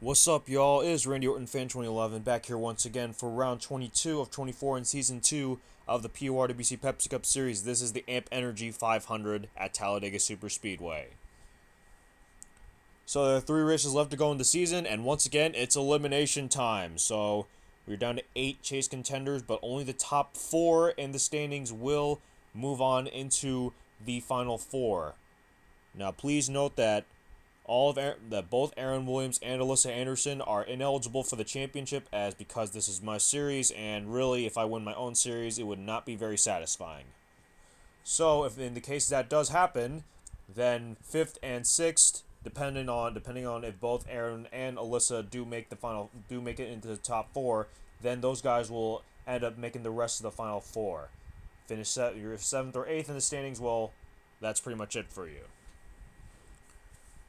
What's up, y'all? It is Randy Orton, Fan 2011, back here once again for round 22 of 24 in Season 2 of the PORWC Pepsi Cup Series. This is the Amp Energy 500 at Talladega Superspeedway. So there are 3 races left to go in the season, and once again, it's elimination time. So we're down to 8 chase contenders, but only the top 4 in the standings will move on into the final 4. Now, please note that both Aaron Williams and Alyssa Anderson are ineligible for the championship, as because this is my series, and really, if I win my own series, it would not be very satisfying. So, if in the case that does happen, then 5th and 6th, depending on if both Aaron and Alyssa do make it into the top 4, then those guys will end up making the rest of the final 4. Finish your 7th or 8th in the standings. Well, that's pretty much it for you.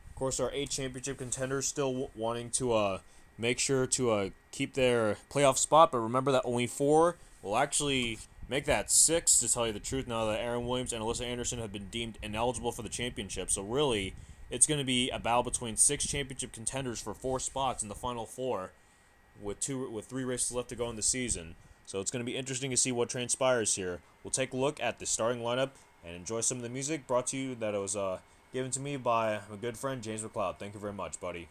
Of course, our 8 championship contenders still wanting to make sure to keep their playoff spot, but remember that only 4 will actually make that 6, to tell you the truth, now that Aaron Williams and Alyssa Anderson have been deemed ineligible for the championship. So really, it's going to be a battle between 6 championship contenders for 4 spots in the final 4, with 3 races left to go in the season. So it's going to be interesting to see what transpires here. We'll take a look at the starting lineup and enjoy some of the music brought to you that it was given to me by my good friend James McLeod. Thank you very much, buddy.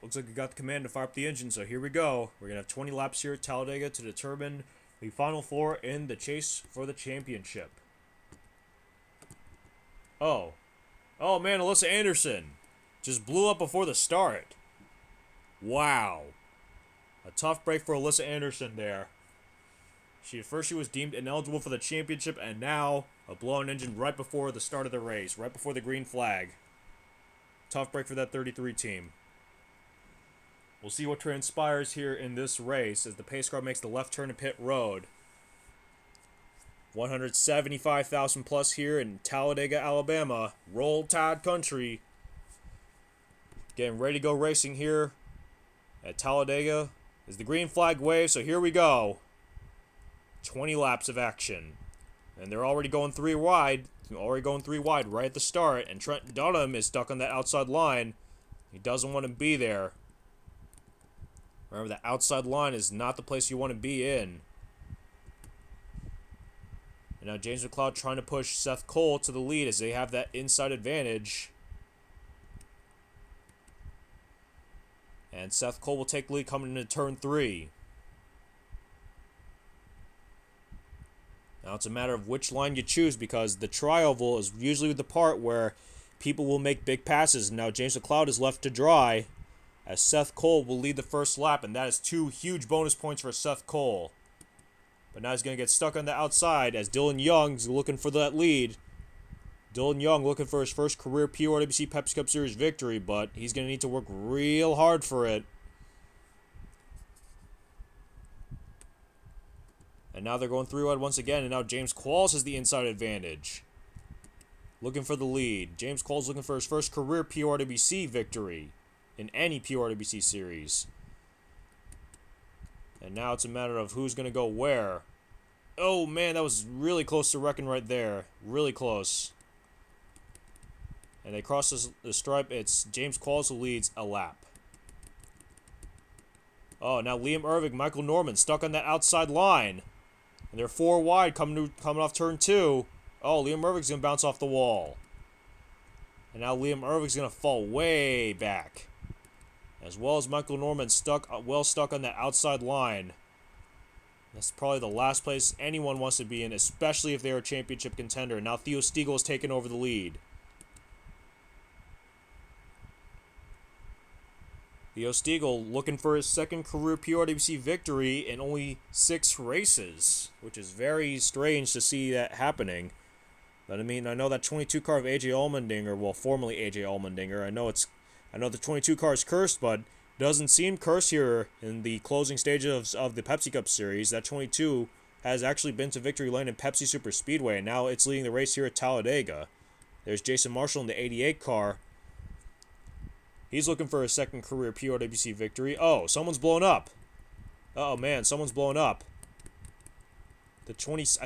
Looks like we got the command to fire up the engine, so here we go. We're going to have 20 laps here at Talladega to determine the final 4 in the chase for the championship. Oh man, Alyssa Anderson just blew up before the start. Wow. A tough break for Alyssa Anderson there. First she was deemed ineligible for the championship, and now a blown engine right before the start of the race, right before the green flag. Tough break for that 33 team. We'll see what transpires here in this race as the pace car makes the left turn to pit road. 175,000 plus here in Talladega, Alabama. Roll Tide country. Getting ready to go racing here at Talladega as the green flag waves, so here we go. 20 laps of action. And they're already going 3 wide. Right at the start. And Trent Dunham is stuck on that outside line. He doesn't want to be there. Remember, the outside line is not the place you want to be in. And now James McLeod trying to push Seth Cole to the lead as they have that inside advantage. And Seth Cole will take the lead coming into turn 3. Now it's a matter of which line you choose, because the tri-oval is usually the part where people will make big passes. Now James McLeod is left to dry, as Seth Cole will lead the first lap, and that is 2 huge bonus points for Seth Cole. But now he's going to get stuck on the outside as Dillon Young's looking for that lead. Dillon Young looking for his first career PORWC Pepsi Cup Series victory, but he's going to need to work real hard for it. And now they're going 3 wide once again, and now James Qualls has the inside advantage. Looking for the lead. James Qualls looking for his first career PORWC victory in any PORWC series. And now it's a matter of who's going to go where. Oh, man, that was really close to wrecking right there. Really close. And they cross the stripe. It's James Qualls who leads a lap. Oh, now Liam Urevig, Michael Norman stuck on that outside line. And they're 4 wide coming off turn 2. Oh, Liam Urevig's going to bounce off the wall. And now Liam Urevig's going to fall way back. As well as Michael Norman stuck on that outside line. That's probably the last place anyone wants to be in, especially if they're a championship contender. Now Theo Stiegel has taken over the lead. Theo Stiegel looking for his second career PORWC victory in only 6 races, which is very strange to see that happening. But I mean, I know that 22 car of AJ Allmendinger, well, formerly AJ Allmendinger, I know the 22 car is cursed, but doesn't seem cursed here in the closing stages of the Pepsi Cup Series. That 22 has actually been to victory lane in Pepsi Super Speedway, and now it's leading the race here at Talladega. There's Jason Marshall in the 88 car. He's looking for a second career PORWC victory. Oh, someone's blown up. Oh man, someone's blown up. I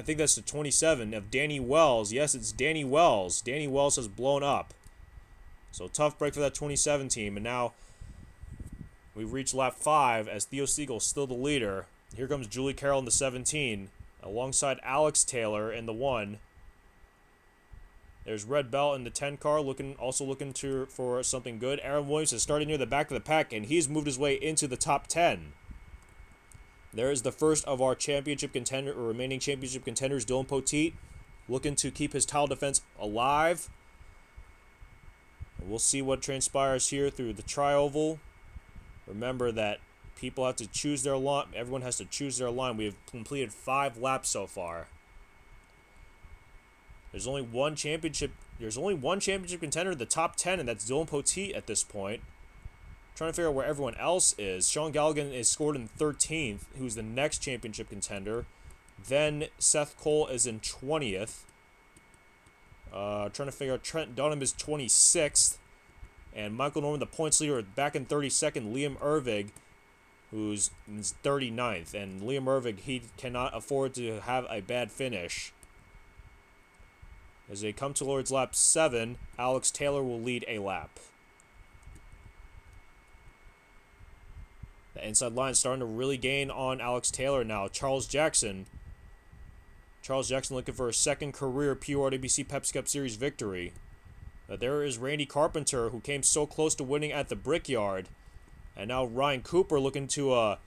think that's the 27 of Danny Wells. Yes, it's Danny Wells. Danny Wells has blown up. So tough break for that 27 team. And now we've reached lap 5 as Theo Stiegel is still the leader. Here comes Julie Carroll in the 17 alongside Alex Taylor in the 1. There's Red Bell in the 10 car looking for something good. Aaron Williams is starting near the back of the pack, and he's moved his way into the top 10. There is the first of our championship contender or remaining championship contenders, Dillon Poteet, looking to keep his title defense alive. And we'll see what transpires here through the tri-oval. Remember that people have to choose their line. Everyone has to choose their line. We have completed 5 laps so far. There's only one championship contender in the top 10, and that's Dillon Poteet at this point. Trying to figure out where everyone else is. Shaun Gallighan is scored in 13th, who's the next championship contender. Then Seth Cole is in 20th. Trying to figure out Trent Dunham is 26th. And Michael Norman, the points leader, back in 32nd. Liam Urevig, who's in 39th. And Liam Urevig, he cannot afford to have a bad finish. As they come towards lap 7, Alex Taylor will lead a lap. The inside line is starting to really gain on Alex Taylor now. Charles Jackson looking for a second career PORWC Pepsi Cup Series victory. There is Randy Carpenter, who came so close to winning at the Brickyard. And now Ryan Cooper looking to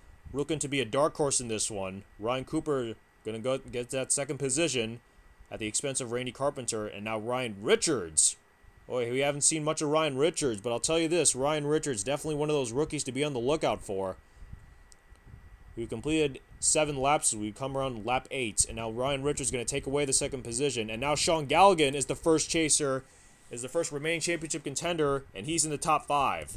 be a dark horse in this one. Ryan Cooper going to go get that second position at the expense of Randy Carpenter. And now Ryan Richards. Boy, we haven't seen much of Ryan Richards, but I'll tell you this, Ryan Richards, definitely one of those rookies to be on the lookout for. We completed 7 laps as we come around lap 8, and now Ryan Richards is going to take away the second position, and now Shaun Gallighan is the first chaser, is the first remaining championship contender, and he's in the top 5.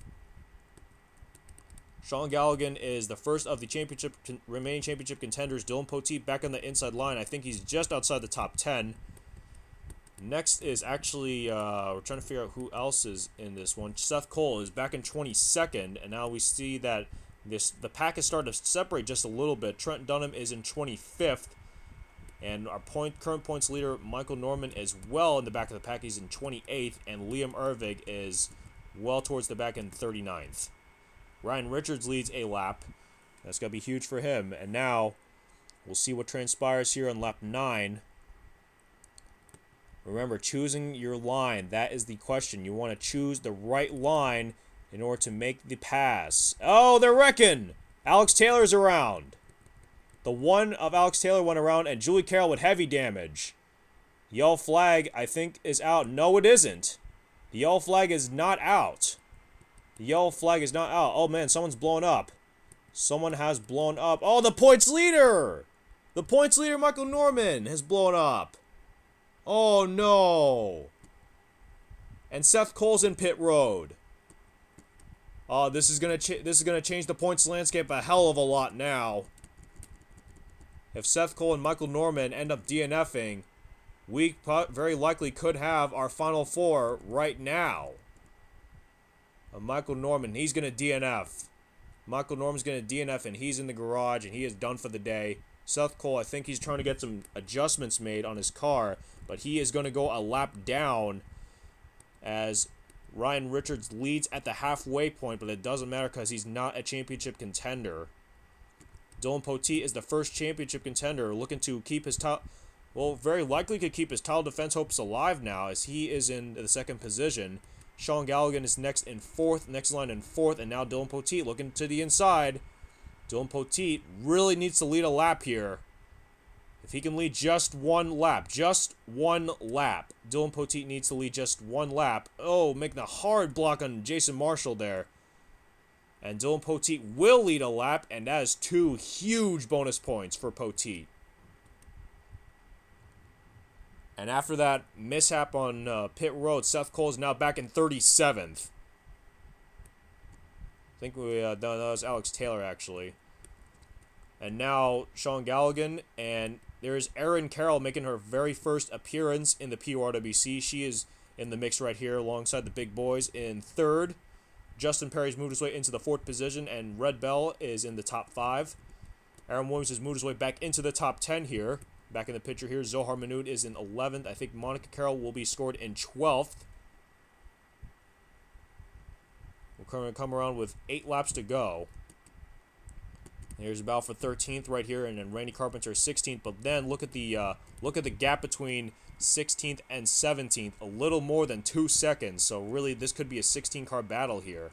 Shaun Gallighan is the first of the remaining championship contenders. Dillon Poteet back on the inside line. I think he's just outside the top 10. Next is actually, we're trying to figure out who else is in this one. Seth Cole is back in 22nd, and now we see that the pack has started to separate just a little bit. Trent Dunham is in 25th, and our current points leader, Michael Norman, is well in the back of the pack. He's in 28th, and Liam Urevig is well towards the back in 39th. Ryan Richards leads a lap. That's going to be huge for him. And now we'll see what transpires here on lap 9. Remember, choosing your line, that is the question. You want to choose the right line in order to make the pass. Oh, they're wrecking! Alex Taylor's around. The 1 of Alex Taylor went around, and Julie Carroll with heavy damage. The yellow flag, I think, is out. No, it isn't. The yellow flag is not out. The yellow flag is not out. Oh, man, someone's blown up. Someone has blown up. Oh, the points leader! The points leader, Michael Norman, has blown up. Oh, no. And Seth Cole's in pit road. Oh, this is gonna change the points landscape a hell of a lot now. If Seth Cole and Michael Norman end up DNFing, we very likely could have our final 4 right now. Michael Norman, he's gonna DNF. Michael Norman's gonna DNF, and he's in the garage, and he is done for the day. Seth Cole, I think he's trying to get some adjustments made on his car, but he is going to go a lap down as Ryan Richards leads at the halfway point, but it doesn't matter because he's not a championship contender. Dillon Poteet is the first championship contender looking to keep his top. Well, very likely could keep his title defense hopes alive now, as he is in the second position. Shaun Gallighan is next in fourth, next line in fourth, and now Dillon Poteet looking to the inside. Dillon Poteet really needs to lead a lap here. If he can lead just one lap, Dillon Poteet needs to lead just one lap. Oh, making a hard block on Jason Marshall there. And Dillon Poteet will lead a lap, and that is 2 huge bonus points for Poteet. And after that mishap on pit road, Seth Cole is now back in 37th. I think that was Alex Taylor, actually. And now Shaun Gallighan, and there's Erin Carroll making her very first appearance in the PORWC. She is in the mix right here alongside the big boys in third. Justin Perry's moved his way into the fourth position, and Red Bell is in the top 5. Aaron Williams has moved his way back into the top 10 here. Back in the picture here, Zohar Manoud is in 11th. I think Monica Carroll will be scored in 12th. We're come around with 8 laps to go. Here's a battle for 13th right here, and then Randy Carpenter 16th. But then look at the gap between 16th and 17th, a little more than 2 seconds. So really, this could be a 16-car battle here.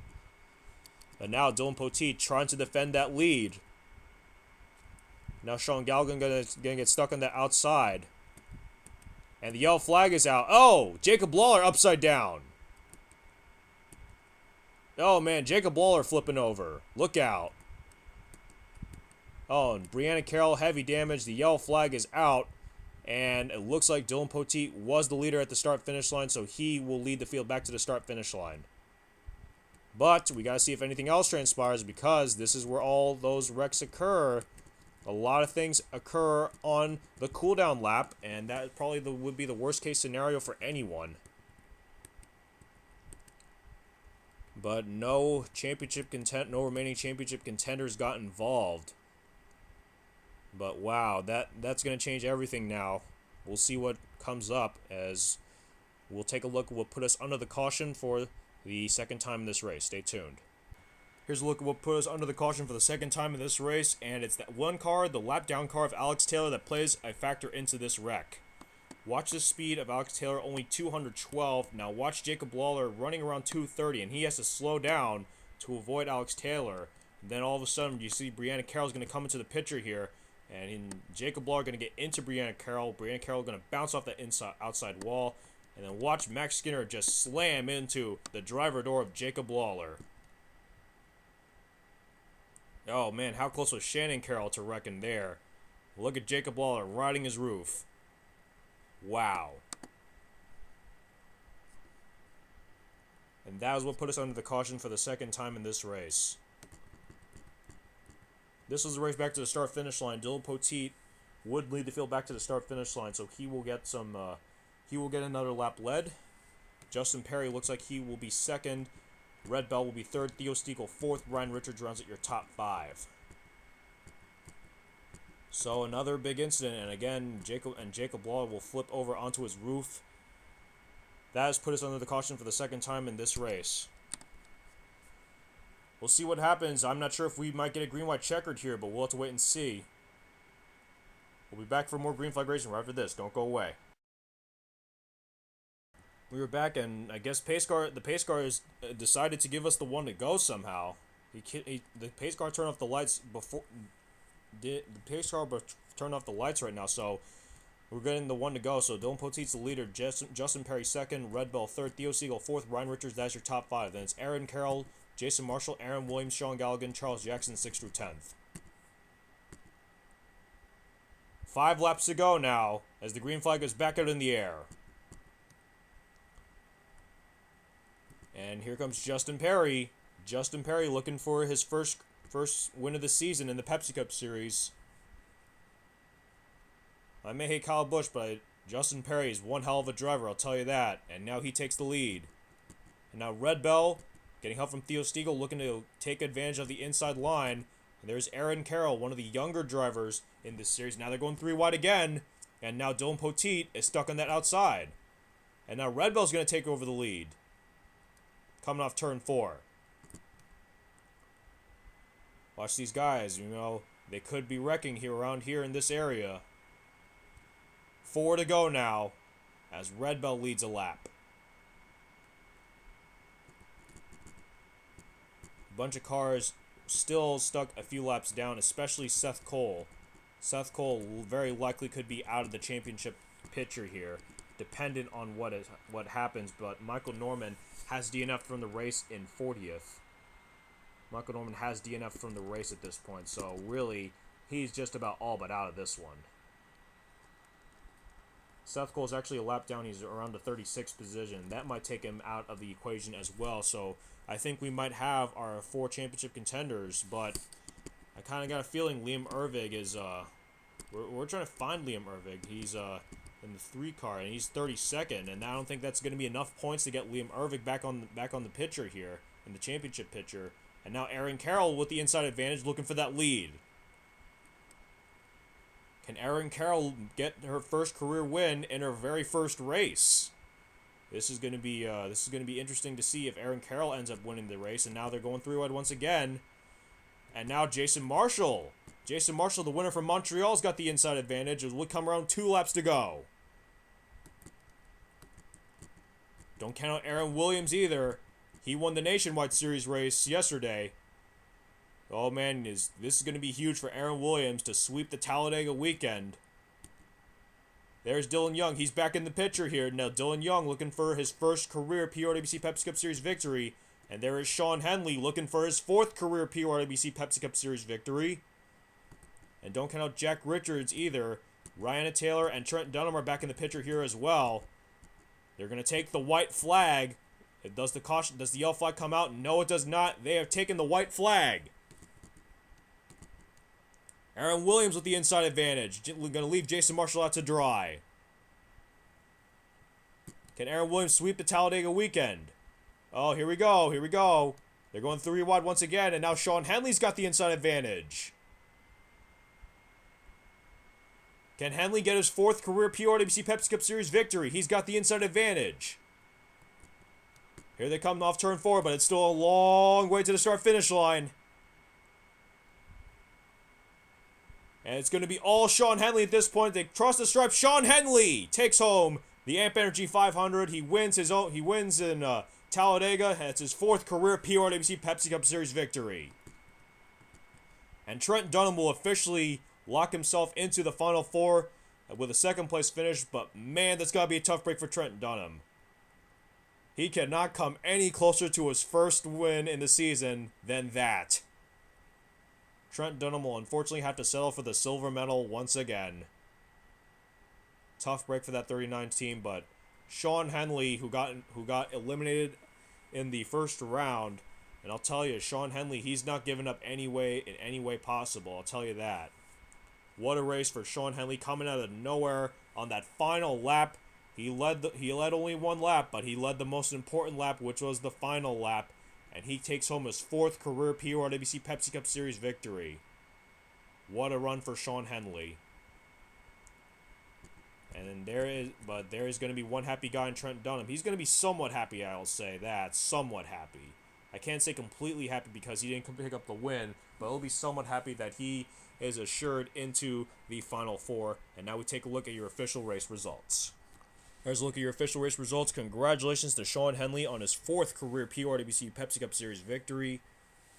And now Dillon Poteet trying to defend that lead. Now Shaun Gallighan gonna get stuck on the outside. And the yellow flag is out. Oh, Jacob Lawler upside down. Oh man, Jacob Lawler flipping over. Look out. Oh, and Brianna Carroll, heavy damage. The yellow flag is out. And it looks like Dillon Poteet was the leader at the start-finish line, so he will lead the field back to the start-finish line. But we got to see if anything else transpires, because this is where all those wrecks occur. A lot of things occur on the cooldown lap, and that probably would be the worst-case scenario for anyone. But no remaining championship contenders got involved. But wow, that's going to change everything now. We'll see what comes up, as we'll take a look at what put us under the caution for the second time in this race. Stay tuned. Here's a look at what put us under the caution for the second time in this race, and it's that one car, the lap down car of Alex Taylor, that plays a factor into this wreck. Watch the speed of Alex Taylor, only 212. Now watch Jacob Lawler running around 230, and he has to slow down to avoid Alex Taylor. And then all of a sudden, you see Brianna Carroll's going to come into the picture here, and Jacob Lawler going to get into Brianna Carroll. Brianna Carroll going to bounce off that outside wall, and then watch Max Skinner just slam into the driver door of Jacob Lawler. Oh man, how close was Shannon Carroll to wrecking there? Look at Jacob Lawler riding his roof. Wow. And that was what put us under the caution for the second time in this race. This was the race back to the start-finish line. Dillon Poteet would lead the field back to the start-finish line, so he will get another lap led. Justin Perry looks like he will be second. Red Bell will be third. Theo Stiegel fourth. Ryan Richards rounds at your top 5. So another big incident, and again, Jacob Lawler will flip over onto his roof. That has put us under the caution for the second time in this race. We'll see what happens. I'm not sure if we might get a green-white checkered here, but we'll have to wait and see. We'll be back for more green flag racing right after this. Don't go away. We were back, and I guess the pace car has decided to give us the one to go somehow. The pace car turned off the lights before. The pace car turned off the lights right now, so we're getting the one to go. So Dillon Poteet's the leader, Justin Perry second, Red Bell third, Theo Stiegel fourth, Ryan Richards, that's your top 5. Then it's Erin Carroll, Jason Marshall, Aaron Williams, Shaun Gallighan, Charles Jackson 6th through 10th. 5 laps to go now, as the green flag is back out in the air. And here comes Justin Perry. Justin Perry looking for his first win of the season in the Pepsi Cup Series. I may hate Kyle Busch, but Justin Perry is one hell of a driver, I'll tell you that. And now he takes the lead. And now Red Bell, getting help from Theo Stiegel, looking to take advantage of the inside line. And there's Erin Carroll, one of the younger drivers in this series. Now they're going 3 wide again. And now Dillon Poteet is stuck on that outside. And now Red Bell's going to take over the lead, coming off turn 4. Watch these guys, They could be wrecking here around here in this area. 4 to go now as Red Bell leads a lap. A bunch of cars still stuck a few laps down, especially Seth Cole. Seth Cole very likely could be out of the championship picture here, dependent on what happens, but Michael Norman has DNF from the race in 40th. Michael Norman has DNF from the race at this point, so really, he's just about all but out of this one. Seth Cole is actually a lap down. He's around the 36th position. That might take him out of the equation as well, so I think we might have our 4 championship contenders, but I kind of got a feeling Liam Urevig is, we're trying to find Liam Urevig. He's in the 3 car, and he's 32nd, and I don't think that's going to be enough points to get Liam Urevig back on the picture here, in the championship picture. And now Erin Carroll with the inside advantage looking for that lead. Can Erin Carroll get her first career win in her very first race? This is going to be interesting to see if Erin Carroll ends up winning the race. And now they're going 3-wide once again. And now Jason Marshall, the winner from Montreal, has got the inside advantage. It will come around 2 laps to go. Don't count out Aaron Williams either. He won the Nationwide Series race yesterday. Oh man, this is going to be huge for Aaron Williams to sweep the Talladega weekend. There's Dillon Young. He's back in the picture here. Now Dillon Young looking for his first career PORWC Pepsi Cup Series victory. And there is Shaun Henley looking for his 4th career PORWC Pepsi Cup Series victory. And don't count out Jack Richards either. Ryan Taylor and Trent Dunham are back in the picture here as well. They're going to take the white flag. Does the yellow flag come out? No, it does not. They have taken the white flag. Aaron Williams with the inside advantage. Going to leave Jason Marshall out to dry. Can Aaron Williams sweep the Talladega weekend? Oh, here we go. They're going 3 wide once again, and now Shaun Henley's got the inside advantage. Can Henley get his 4th career PORWC Pepsi Cup Series victory? He's got the inside advantage. Here they come off turn 4, but it's still a long way to the start-finish line. And it's going to be all Shaun Henley at this point. They cross the stripe. Shaun Henley takes home the Amp Energy 500. He wins in Talladega. And it's his 4th career PORWC Pepsi Cup Series victory. And Trent Dunham will officially lock himself into the Final 4 with a 2nd place finish. But man, that's got to be a tough break for Trent Dunham. He cannot come any closer to his first win in the season than that. Trent Dunham will unfortunately have to settle for the silver medal once again. Tough break for that 39 team, but Shaun Henley, who got eliminated in the first round, and I'll tell you, Shaun Henley, he's not giving up in any way possible. I'll tell you that. What a race for Shaun Henley, coming out of nowhere on that final lap. He led only 1 lap, but he led the most important lap, which was the final lap, and he takes home his 4th career PORWC Pepsi Cup Series victory. What a run for Shaun Henley. And there is going to be one happy guy in Trent Dunham. He's going to be somewhat happy, I'll say that. Somewhat happy. I can't say completely happy because he didn't pick up the win, but he'll be somewhat happy that he is assured into the Final 4. And now we take a look at your official race results. Here's a look at your official race results. Congratulations to Shaun Henley on his 4th career PORWC Pepsi Cup Series victory.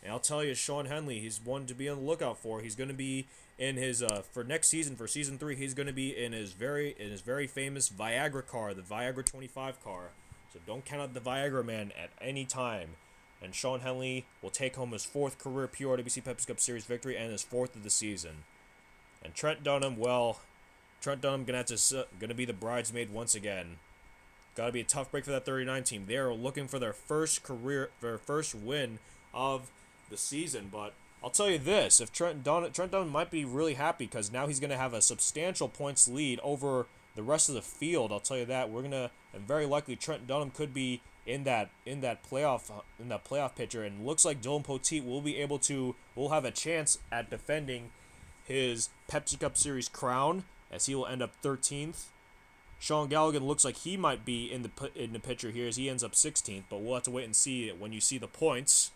And I'll tell you, Shaun Henley, he's one to be on the lookout for. He's going to be in his for next season, for season 3. He's going to be in his very famous Viagra car, the Viagra 25 car. So don't count out the Viagra man at any time. And Shaun Henley will take home his 4th career PORWC Pepsi Cup Series victory and his 4th of the season. And Trent Dunham, well, Trent Dunham gonna be the bridesmaid once again. Gotta be a tough break for that 39 team. They are looking for their first win of the season. But I'll tell you this: if Trent Dunham might be really happy because now he's gonna have a substantial points lead over the rest of the field. I'll tell you that and very likely Trent Dunham could be in that playoff picture, and looks like Dillon Poteet will have a chance at defending his Pepsi Cup Series crown, as he will end up 13th. Shaun Gallighan looks like he might be in the picture here as he ends up 16th, but we'll have to wait and see it when you see the points.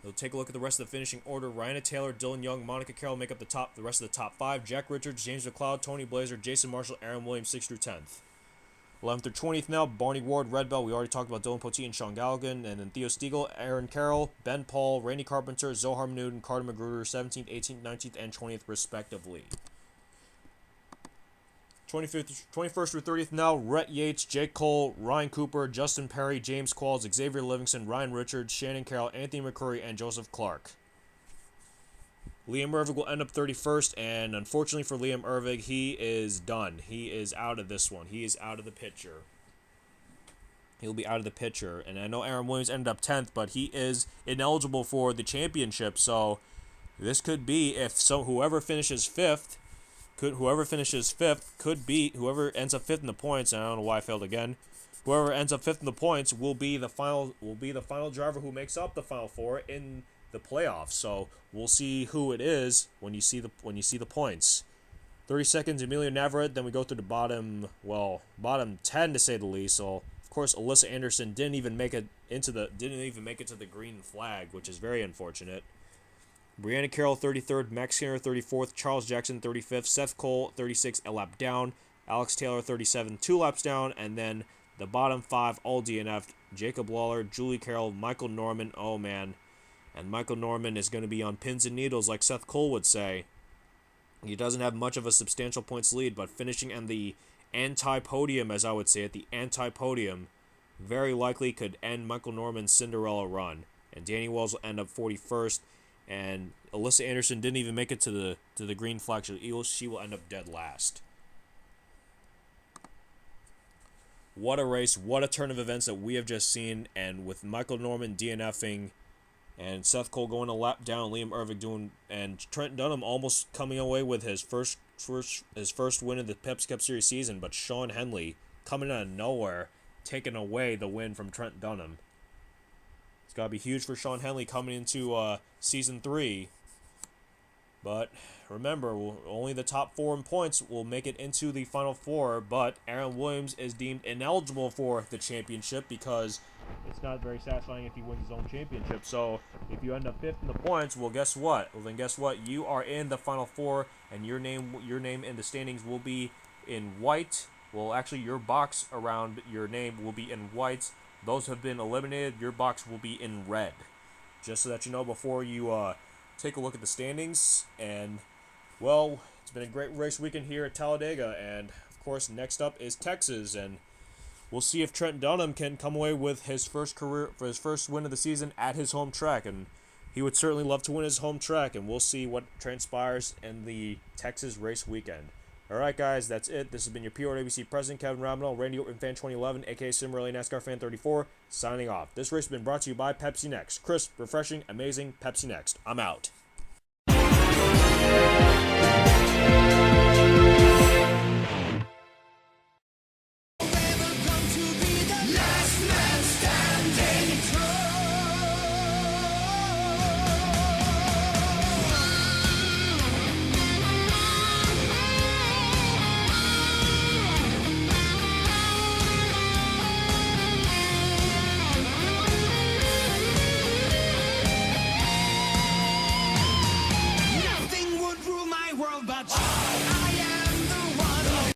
We'll take a look at the rest of the finishing order. Ryan Taylor, Dylan Young, Monica Carroll make up the rest of the top 5. Jack Richards, James McLeod, Tony Blazer, Jason Marshall, Aaron Williams, 6th through 10th. 11th through 20th now, Barney Ward, Red Bell. We already talked about Dillon Poteet and Shaun Gallighan. And then Theo Stiegel, Aaron Carroll, Ben Paul, Randy Carpenter, Zohar Manood, and Carter Magruder, 17th, 18th, 19th, and 20th respectively. 21st through 30th now, Rhett Yates, Jake Cole, Ryan Cooper, Justin Perry, James Qualls, Xavier Livingston, Ryan Richards, Shannon Carroll, Anthony McCurry, and Joseph Clark. Liam Urevig will end up 31st, and unfortunately for Liam Urevig, he is done. He is out of this one. He is out of the picture. He'll be out of the picture. And I know Aaron Williams ended up 10th, but he is ineligible for the championship, so this could be, whoever finishes 5th, whoever ends up 5th in the points, and I don't know why I failed again. Whoever ends up 5th in the points will be the final driver who makes up the final 4 in the playoffs. So we'll see who it is when you see the points. 32nd, Emilio Navarrete. Then we go through the bottom 10 to say the least. So of course, Alyssa Anderson didn't even make it to the green flag, which is very unfortunate. Brianna Carroll, 33rd, Max Skinner, 34th, Charles Jackson, 35th, Seth Cole, 36th, a lap down, Alex Taylor, 37th, 2 laps down, and then the bottom 5 all DNF'd, Jacob Lawler, Julie Carroll, Michael Norman, oh man, and Michael Norman is going to be on pins and needles like Seth Cole would say. He doesn't have much of a substantial points lead, but finishing on the anti-podium, as I would say it, the anti-podium, very likely could end Michael Norman's Cinderella run, and Danny Wells will end up 41st, and Alyssa Anderson didn't even make it to the green flag. She will end up dead last. What a race! What a turn of events that we have just seen. And with Michael Norman DNFing, and Seth Cole going a lap down, Liam Urevig and Trent Dunham almost coming away with his first win of the Pepsi Cup Series season, but Shaun Henley coming out of nowhere, taking away the win from Trent Dunham. It's got to be huge for Shaun Henley coming into Season 3. But remember, only the top 4 in points will make it into the Final 4, but Aaron Williams is deemed ineligible for the championship because it's not very satisfying if he wins his own championship. So if you end up 5th in the points, well, guess what? Well, then guess what? You are in the Final 4, and your name in the standings will be in white. Well, actually, your box around your name will be in white. Those have been eliminated. Your box will be in red. Just so that you know before you take a look at the standings. And, well, it's been a great race weekend here at Talladega. And, of course, next up is Texas. And we'll see if Trent Dunham can come away with his first win of the season at his home track. And he would certainly love to win his home track. And we'll see what transpires in the Texas race weekend. Alright guys, that's it. This has been your PORWC President, Kevin Raminal, Randy Orton Fan 2011, aka Sim Rally NASCAR Fan 34, signing off. This race has been brought to you by Pepsi Next. Crisp, refreshing, amazing Pepsi Next. I'm out.